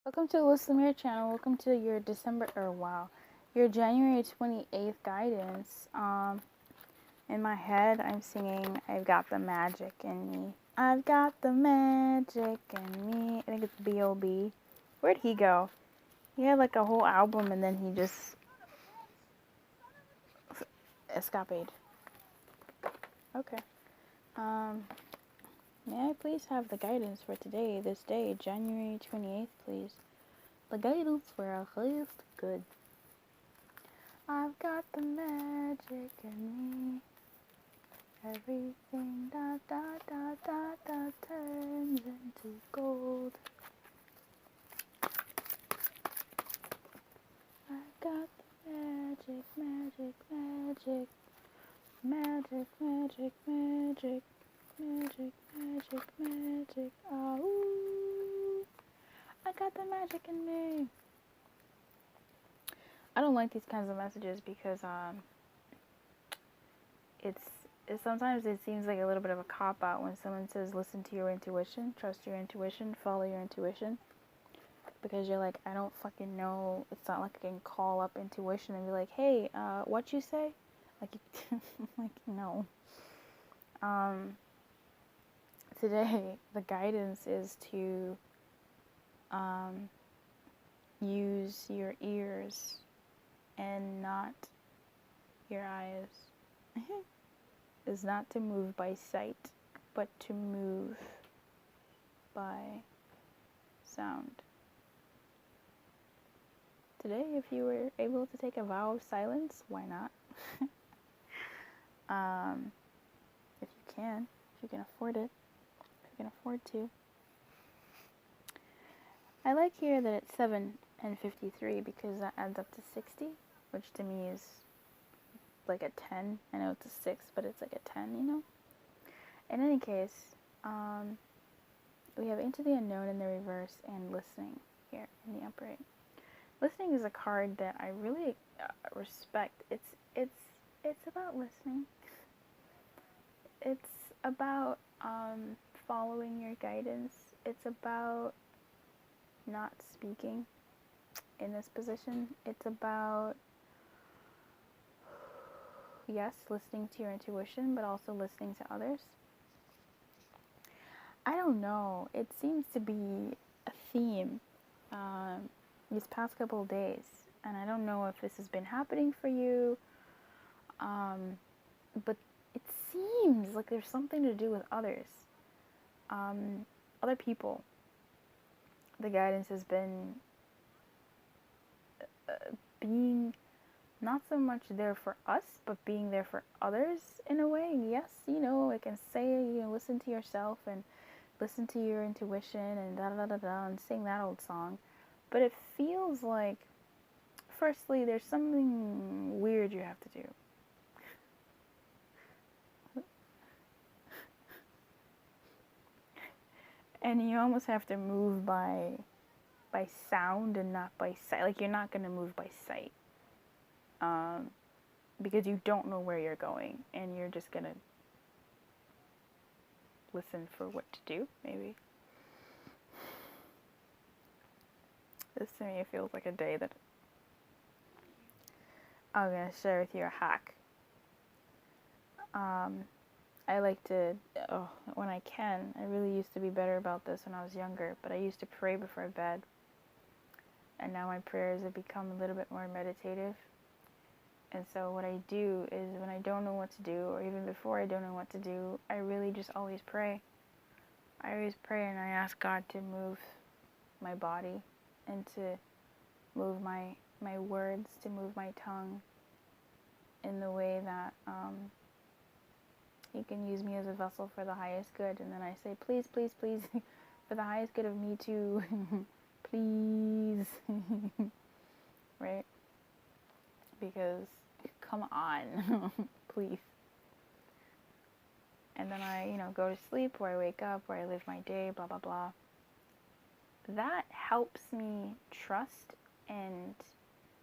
Welcome to the Lustamere channel. Welcome to your your January 28th guidance. In my head, I'm singing, I've got the magic in me. I've got the magic in me. I think it's B.O.B. Where'd he go? He had like a whole album and then he just escapade. Okay. Um, may I please have the guidance for today, this day, January 28th, please? The guidance for our highest good. I've got the magic in me. Everything turns into gold. I've got the magic, magic, magic. Magic, magic, magic. Magic, magic, magic. Oh, I got the magic in me. I don't like these kinds of messages because sometimes it seems like a little bit of a cop out when someone says listen to your intuition, trust your intuition, follow your intuition, because you're like, I don't fucking know. It's not like I can call up intuition and be like, hey, what you say? Like, like no. Today the guidance is to use your ears and not your eyes. Is not to move by sight, but to move by sound. Today, if you were able to take a vow of silence, why not? If you can afford it, if you can afford to. I like here that it's 7 and 53 because that adds up to 60, which to me is like a 10. I know it's a 6, but it's like a 10, you know? In any case, we have Into the Unknown in the reverse and Listening here in the upright. Listening is a card that I really respect. It's about listening. It's about following your guidance. It's about not speaking in this position. It's about, yes, listening to your intuition, but also listening to others. I don't know. It seems to be a theme these past couple of days, and I don't know if this has been happening for you, but it seems like there's something to do with others, other people. The guidance has been being not so much there for us, but being there for others in a way. Yes, I can say, listen to yourself and listen to your intuition and da da da da and sing that old song. But it feels like, firstly, there's something weird you have to do. And you almost have to move by sound and not by sight. Like, you're not going to move by sight. Because you don't know where you're going. And you're just going to listen for what to do, maybe. This to me, it feels like a day that I'm going to share with you a hack. I like to, when I can, I really used to be better about this when I was younger, but I used to pray before bed. And now my prayers have become a little bit more meditative. And so what I do is when I don't know what to do, or even before I don't know what to do, I really just always pray. I always pray and I ask God to move my body and to move my words, to move my tongue in the way that He can use me as a vessel for the highest good. And then I say, please, please, please, for the highest good of me too, please, right? Because, come on, please. And then I, go to sleep, or I wake up, or I live my day, blah, blah, blah. That helps me trust and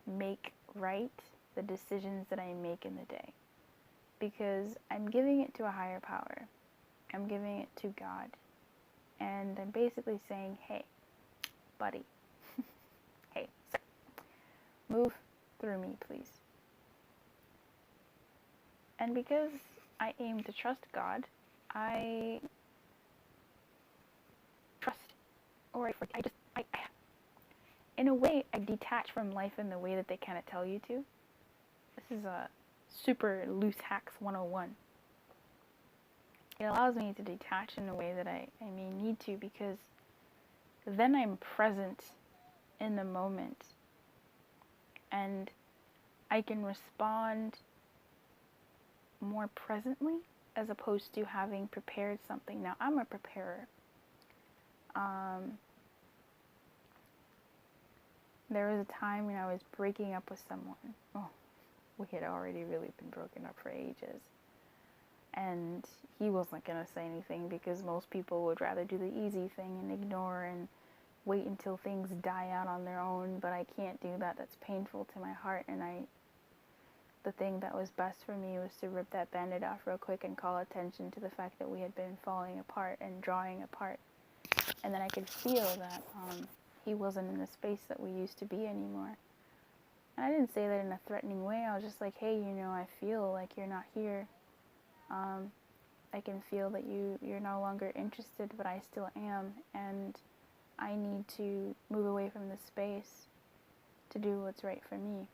make right the decisions that I make in the day. Because I'm giving it to a higher power. I'm giving it to God. And I'm basically saying, hey, buddy, Move through me, please. And because I aim to trust God, I trust, or in a way, I detach from life in the way that they kind of tell you to. This is a super loose hacks 101. It allows me to detach in a way that I may need to, because then I'm present in the moment and I can respond more presently as opposed to having prepared something. Now, I'm a preparer. There was a time when I was breaking up with someone. Oh, we had already really been broken up for ages. And he wasn't going to say anything because most people would rather do the easy thing and ignore and wait until things die out on their own. But I can't do that. That's painful to my heart. And the thing that was best for me was to rip that band-aid off real quick and call attention to the fact that we had been falling apart and drawing apart. And then I could feel that he wasn't in the space that we used to be anymore. And I didn't say that in a threatening way. I was just like, hey, I feel like you're not here. I can feel that you're no longer interested, but I still am. And I need to move away from this space to do what's right for me.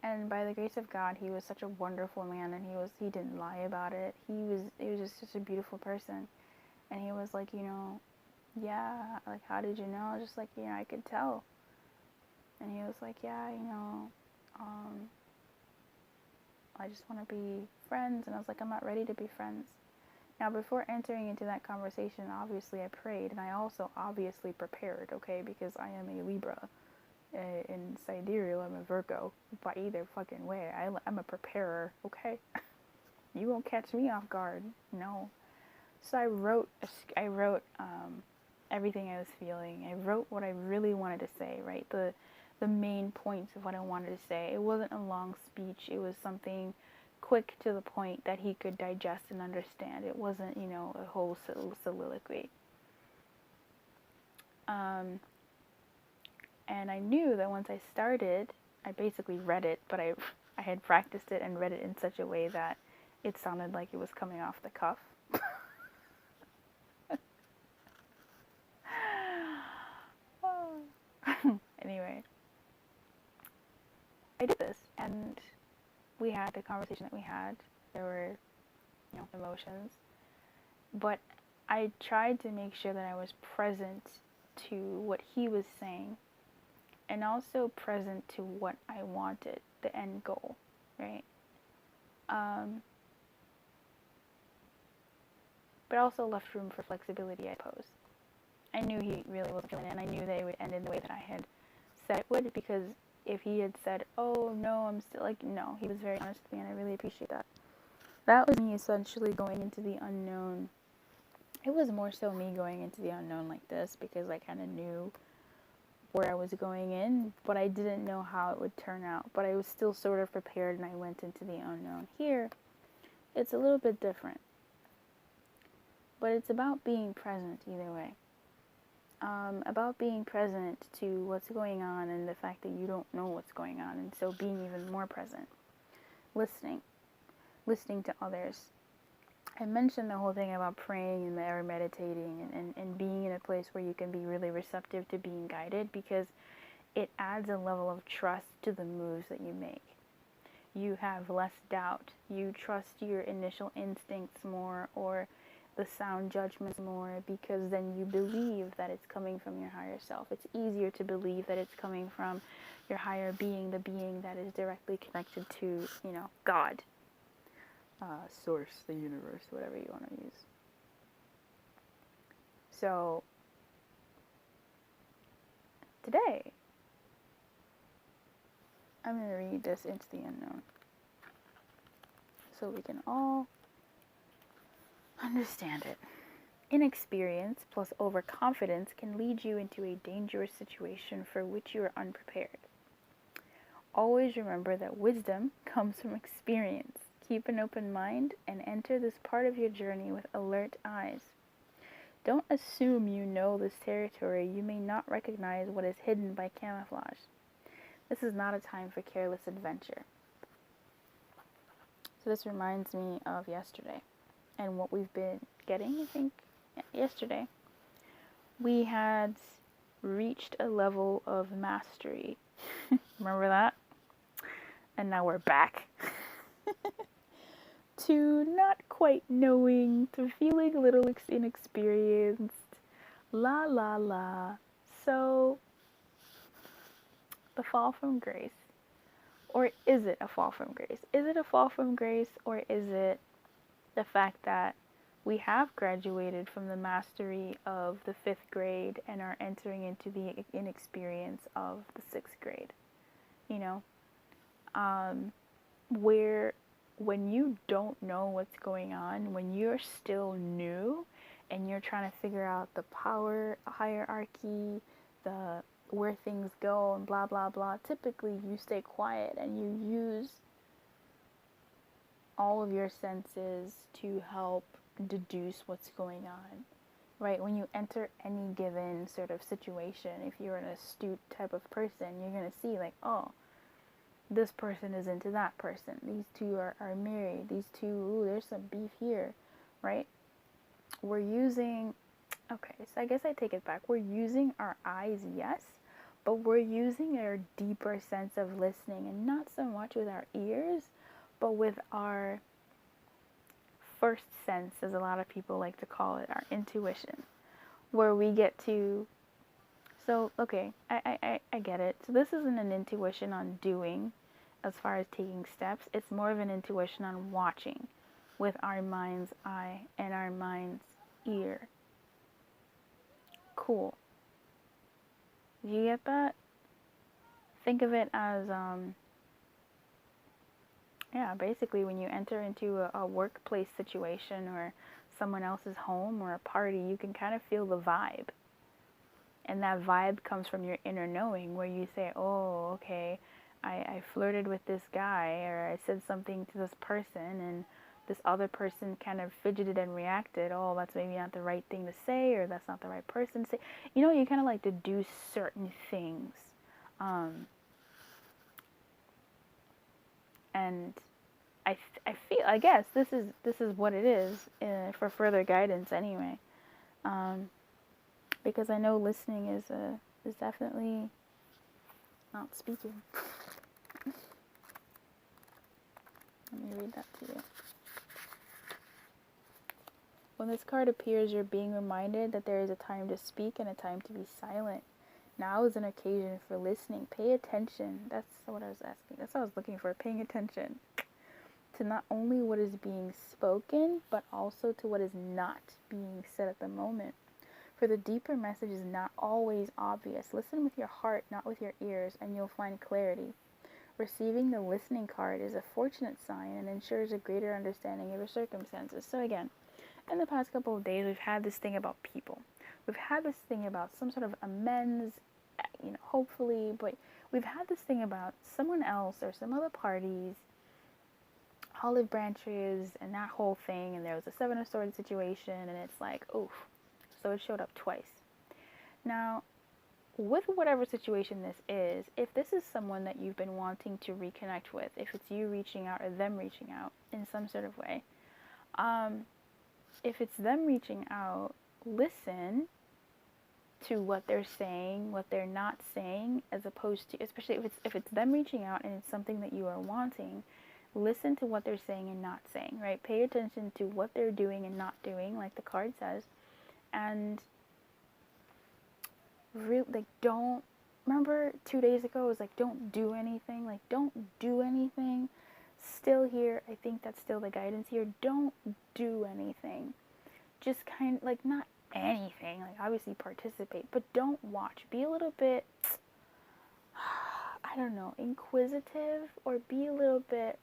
And by the grace of God, he was such a wonderful man, and he didn't lie about it. He was just such a beautiful person. And he was like, yeah, like, how did you know? I was just like, I could tell. And he was like, yeah, I just want to be friends. And I was like, I'm not ready to be friends. Now, before entering into that conversation, obviously I prayed, and I also obviously prepared, okay, because I am a Libra. In sidereal, I'm a Virgo. By either fucking way, I'm a preparer, okay? You won't catch me off guard, no. So I wrote everything I was feeling. I wrote what I really wanted to say, right? The main points of what I wanted to say. It wasn't a long speech. It was something quick to the point that he could digest and understand. It wasn't, a whole soliloquy. And I knew that once I started, I basically read it, but I had practiced it and read it in such a way that it sounded like it was coming off the cuff. Anyway, I did this, and we had the conversation that we had. There were, emotions, but I tried to make sure that I was present to what he was saying, and also present to what I wanted, the end goal, right? But also left room for flexibility, I suppose. I knew he really wasn't feeling it, and I knew that it would end in the way that I had said it would, because if he had said, oh, no, I'm still, like, no, he was very honest with me, and I really appreciate that. That was me essentially going into the unknown. It was more so me going into the unknown like this, because I kind of knew where I was going in, but I didn't know how it would turn out. But I was still sort of prepared, and I went into the unknown. Here, it's a little bit different. But it's about being present either way. About being present to what's going on and the fact that you don't know what's going on, and so being even more present. Listening to others. I mentioned the whole thing about praying or meditating and being in a place where you can be really receptive to being guided, because it adds a level of trust to the moves that you make. You have less doubt. You trust your initial instincts more, or the sound judgments more, because then you believe that it's coming from your higher self. It's easier to believe that it's coming from your higher being, the being that is directly connected to, God, source, the universe, whatever you want to use. So, today, I'm going to read this Into the Unknown, so we can all understand it. Inexperience plus overconfidence can lead you into a dangerous situation for which you are unprepared. Always remember that wisdom comes from experience. Keep an open mind and enter this part of your journey with alert eyes. Don't assume you know this territory. You may not recognize what is hidden by camouflage. This is not a time for careless adventure. So this reminds me of yesterday and what we've been getting, I think, yesterday. We had reached a level of mastery. Remember that? And now we're back to not quite knowing, to feeling a little inexperienced. La la la. So, the fall from grace. Or is it a fall from grace? Is it a fall from grace, or is it the fact that we have graduated from the mastery of the 5th grade and are entering into the inexperience of the 6th grade? You know? Where when you don't know what's going on, when you're still new and you're trying to figure out the power hierarchy, the where things go and blah blah blah, typically you stay quiet and you use all of your senses to help deduce what's going on. Right? When you enter any given sort of situation, if you're an astute type of person, you're going to see like, oh, this person is into that person. These two are married. These two, ooh, there's some beef here, right? We're using, okay, so I guess I take it back. We're using our eyes, yes, but we're using our deeper sense of listening, and not so much with our ears, but with our first sense, as a lot of people like to call it, our intuition, where we get to, so, okay, I get it. So this isn't an intuition on doing as far as taking steps. It's more of an intuition on watching with our mind's eye and our mind's ear. Cool. Do you get that? Think of it as, basically when you enter into a workplace situation or someone else's home or a party, you can kind of feel the vibe. And that vibe comes from your inner knowing, where you say, oh, okay, I flirted with this guy, or I said something to this person, and this other person kind of fidgeted and reacted. Oh, that's maybe not the right thing to say, or that's not the right person to say. You know, you kind of like to do certain things. And I feel, I guess this is what it is for further guidance anyway. Because I know listening is definitely not speaking. Let me read that to you. When this card appears, you're being reminded that there is a time to speak and a time to be silent. Now is an occasion for listening. Pay attention. That's what I was asking. That's what I was looking for. Paying attention to not only what is being spoken, but also to what is not being said at the moment. For the deeper message is not always obvious. Listen with your heart, not with your ears, and you'll find clarity. Receiving the listening card is a fortunate sign and ensures a greater understanding of your circumstances. So again, in the past couple of days, we've had this thing about people. We've had this thing about some sort of amends, hopefully, but we've had this thing about someone else or some other parties, olive branches, and that whole thing, and there was a Seven of Swords situation, and it's like, oof. So it showed up twice. Now, with whatever situation this is, if this is someone that you've been wanting to reconnect with, if it's you reaching out or them reaching out in some sort of way, if it's them reaching out, listen to what they're saying, what they're not saying, as opposed to, especially if it's them reaching out and it's something that you are wanting, listen to what they're saying and not saying, right? Pay attention to what they're doing and not doing, like the card says, and really, like, don't, remember 2 days ago, it was like, don't do anything, like, don't do anything. Still here, I think that's still the guidance here. Don't do anything. Just kind of, like, not anything, like, obviously participate, but don't watch. Be a little bit, I don't know, inquisitive, or be a little bit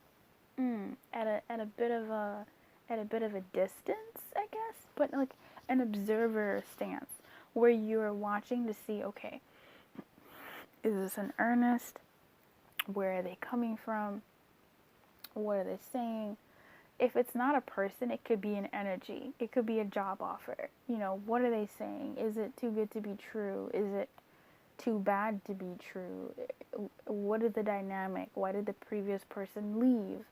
at a bit of a distance, I guess, but like an observer stance, where you're watching to see, okay, is this an earnest? Where are they coming from? What are they saying? if it's not a person, it could be an energy. It could be a job offer. You know, what are they saying? Is it too good to be true? Is it too bad to be true? What is the dynamic? Why did the previous person leave?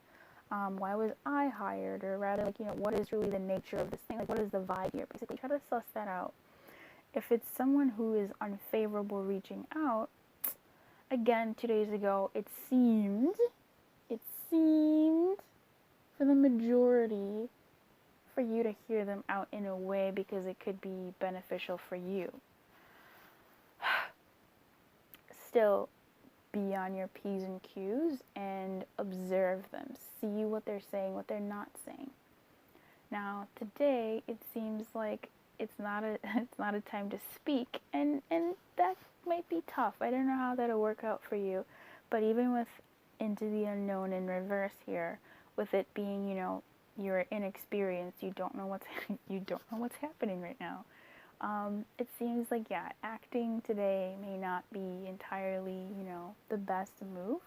Why was I hired? Or rather, like, you know, what is really the nature of this thing? Like, what is the vibe here? Basically, try to suss that out. If it's someone who is unfavorable reaching out, again, 2 days ago, it seemed for the majority for you to hear them out in a way because it could be beneficial for you. Still, be on your P's and Q's and observe them. See what they're saying, what they're not saying. Now, today, it seems like it's not a time to speak, and that might be tough. I don't know how that'll work out for you, but even with Into the Unknown in reverse here, with it being, you know, you're inexperienced, you don't know what's happening right now. It seems like, yeah, acting today may not be entirely, you know, the best move.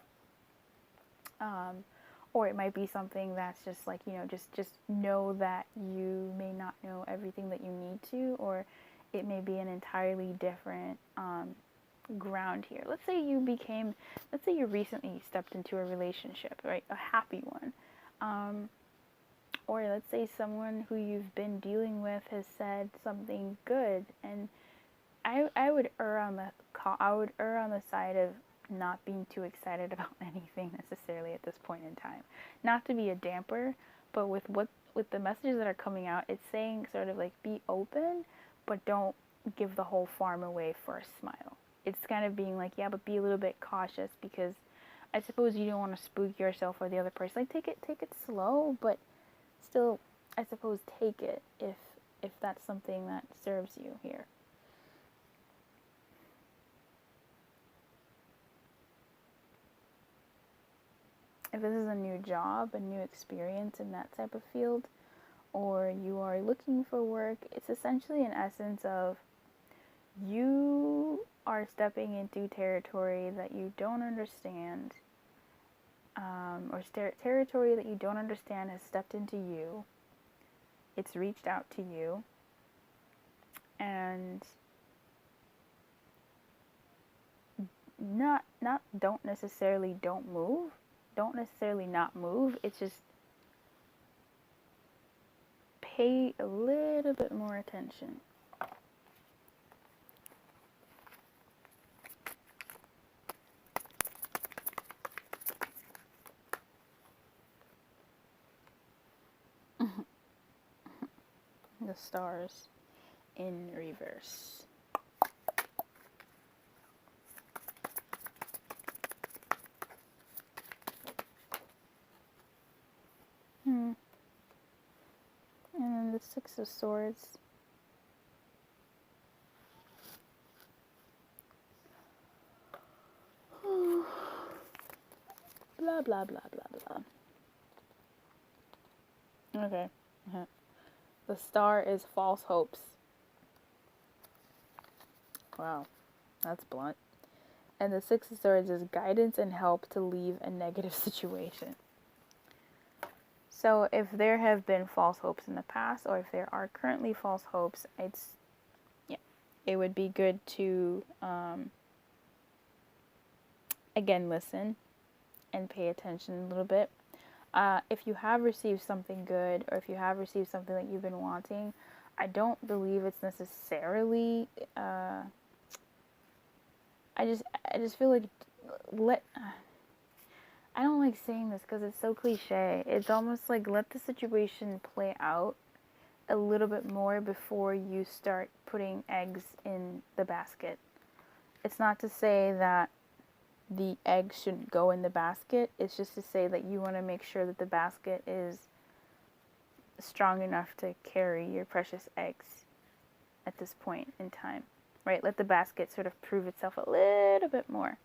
Or it might be something that's just like, you know, just know that you may not know everything that you need to, or it may be an entirely different ground here. Let's say you recently stepped into a relationship, right? A happy one. Or let's say someone who you've been dealing with has said something good, and I would err on the side of not being too excited about anything necessarily at this point in time. Not to be a damper, but with the messages that are coming out, it's saying sort of like be open, but don't give the whole farm away for a smile. It's kind of being like, yeah, but be a little bit cautious, because I suppose you don't want to spook yourself or the other person. Like take it slow, but still, I suppose take it if that's something that serves you here. If this is a new job, a new experience in that type of field, or you are looking for work, it's essentially an essence of you are stepping into territory that you don't understand, or territory that you don't understand has stepped into you. It's reached out to you, and don't necessarily not move. It's just pay a little bit more attention. The stars in reverse. And then the Six of Swords. Blah, blah, blah, blah, blah. Okay. The star is false hopes. Wow, that's blunt. And the Six of Swords is guidance and help to leave a negative situation. So if there have been false hopes in the past, or if there are currently false hopes, it would be good to, again, listen and pay attention a little bit. If you have received something good, or if you have received something that you've been wanting, I don't believe it's necessarily, I just feel like, I don't like saying this because it's so cliche. It's almost like let the situation play out a little bit more before you start putting eggs in the basket. It's not to say that the eggs shouldn't go in the basket. It's just to say that you want to make sure that the basket is strong enough to carry your precious eggs at this point in time, right? Let the basket sort of prove itself a little bit more.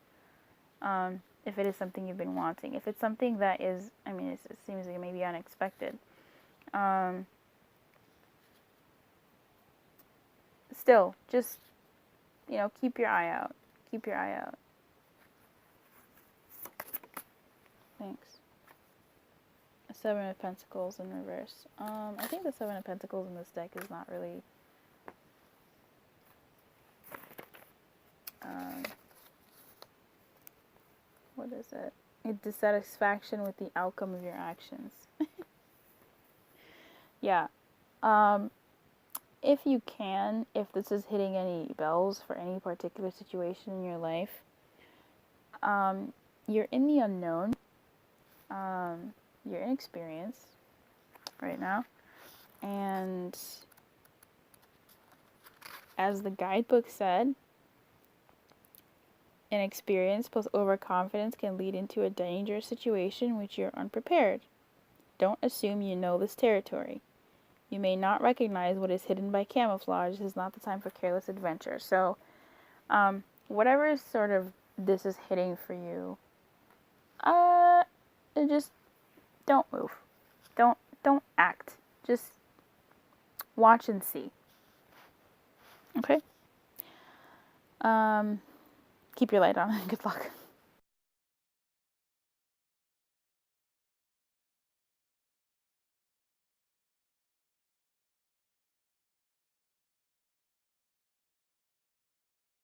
If it is something you've been wanting. If it's something that is, it seems like it may be unexpected. Still, just, keep your eye out. Keep your eye out. Thanks. Seven of Pentacles in reverse. I think the Seven of Pentacles in this deck is not really what is it? A dissatisfaction with the outcome of your actions. Yeah. If you can, if this is hitting any bells for any particular situation in your life, you're in the unknown. You're inexperienced right now. And as the guidebook said, inexperience plus overconfidence can lead into a dangerous situation which you're unprepared. Don't assume you know this territory. You may not recognize what is hidden by camouflage. This is not the time for careless adventure. So, whatever is sort of this is hitting for you, just don't move. Don't act. Just watch and see. Okay? Keep your light on. Good luck.